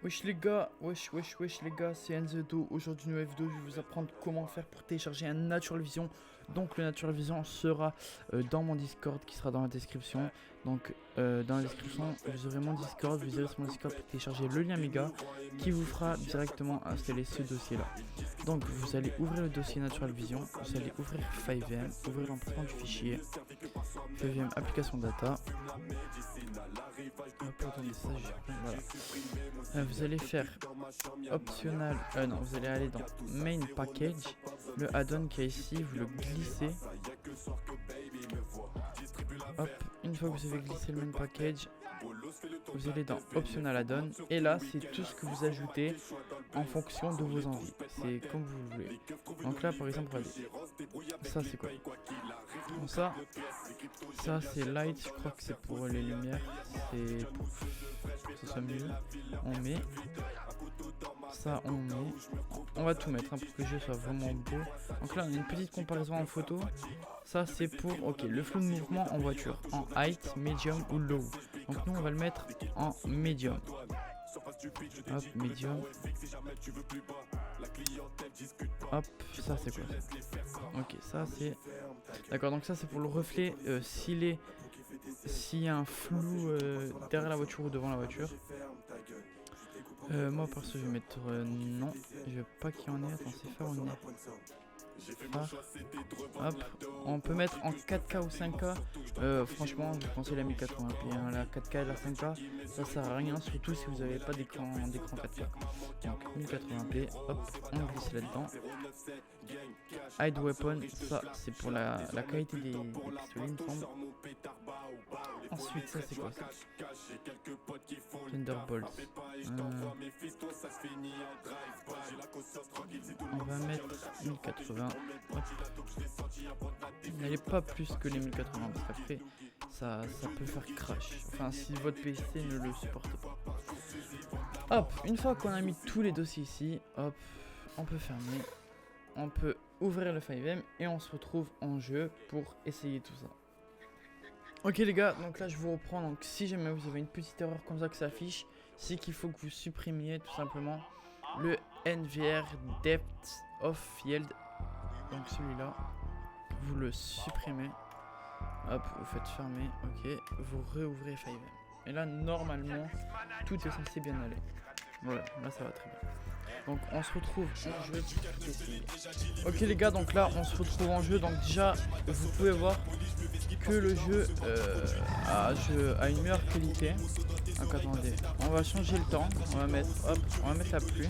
Wesh les gars, wesh les gars, c'est Enzedo. Aujourd'hui nouvelle vidéo, je vais vous apprendre comment faire pour télécharger un Natural Vision. Donc le Natural Vision sera dans mon Discord qui sera dans la description. Donc dans la description vous aurez mon Discord, vous irez sur mon Discord pour télécharger le lien méga qui vous fera directement installer ce dossier là. Donc vous allez ouvrir le dossier Natural Vision, vous allez ouvrir 5M, ouvrir l'emplacement du fichier, 5M application data. Hop, attendez, ça, voilà. Vous allez faire optional, non, vous allez aller dans main package, le add-on qui est ici, vous le glissez. Hop, une fois que vous avez glissé le main package, vous allez dans optional add-on et là c'est tout ce que vous ajoutez en fonction de vos envies, c'est comme vous voulez. Donc là par exemple regardez, ça c'est quoi? Bon, ça c'est light, je crois que c'est pour les lumières, c'est pour que ce soit mieux. On met ça, on va tout mettre hein, pour que le jeu soit vraiment beau. Donc là on a une petite comparaison en photo. Ça c'est pour le flou de mouvement en voiture, en height, medium ou low. Donc nous on va le mettre en medium. Hop, medium. Hop, ça c'est quoi? Ok, ça c'est... D'accord, donc ça c'est pour le reflet, s'il y a un flou derrière la voiture ou devant la voiture. Moi perso je vais mettre non, je veux pas qu'il y en ait, attends c'est faire ou non? Hop, on peut mettre en 4K ou 5K. Franchement, je conseille la 1080p. Hein. La 4K et la 5K, ça sert à rien, surtout si vous n'avez pas d'écran 4K. Donc 1080p, hop, on glisse là-dedans. Hide weapon, ça c'est pour la qualité des pistolets, il me semble. Ensuite, ça c'est quoi ça? Thunderbolt. On va mettre 1080. Hop. N'allez pas plus que les 1080 parce qu'après ça peut faire crash. Enfin, si votre PC ne le supporte pas. Hop, une fois qu'on a mis tous les dossiers ici, hop, on peut fermer. On peut ouvrir le 5M et on se retrouve en jeu pour essayer tout ça. Ok les gars, donc là je vous reprends, donc si jamais vous avez une petite erreur comme ça que ça affiche, c'est qu'il faut que vous supprimiez tout simplement le NVR Depth of Field. Donc celui-là, vous le supprimez, hop, vous faites fermer, ok, vous réouvrez 5M. Et là normalement, tout est censé bien aller. Voilà, là ça va très bien. Donc on se retrouve en jeu pour tout essayer. Ok les gars, donc là on se retrouve en jeu, donc déjà vous pouvez voir que le jeu a une meilleure qualité. Donc attendez, on va changer le temps, on va mettre la pluie.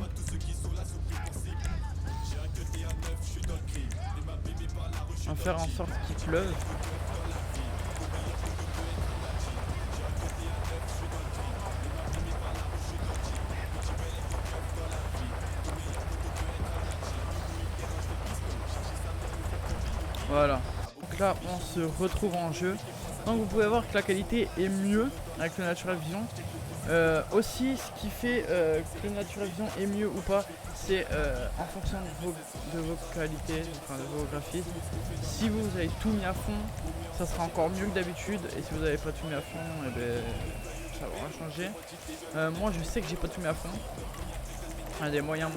On va faire en sorte qu'il pleuve. Voilà, donc là on se retrouve en jeu. Donc vous pouvez voir que la qualité est mieux avec le Natural Vision. Aussi ce qui fait que le Natural Vision est mieux ou pas, c'est en fonction de vos qualités, enfin de vos graphismes. Si vous avez tout mis à fond, ça sera encore mieux que d'habitude. Et si vous n'avez pas tout mis à fond, eh ben, ça va rien changer. Moi je sais que j'ai pas tout mis à fond. Des moyens,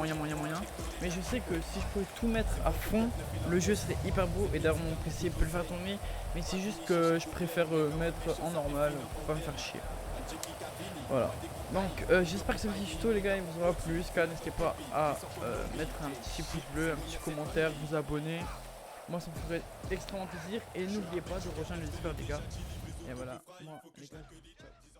mais je sais que si je pouvais tout mettre à fond, le jeu serait hyper beau et d'ailleurs mon PC peut le faire tourner, mais c'est juste que je préfère mettre en normal pour pas me faire chier. Voilà, donc j'espère que ce petit tuto les gars il vous aura plu. N'hésitez pas à mettre un petit pouce bleu, un petit commentaire, vous abonner, moi ça me ferait extrêmement plaisir et n'oubliez pas de rejoindre le Discord les gars. Et voilà, moi les gars, ciao.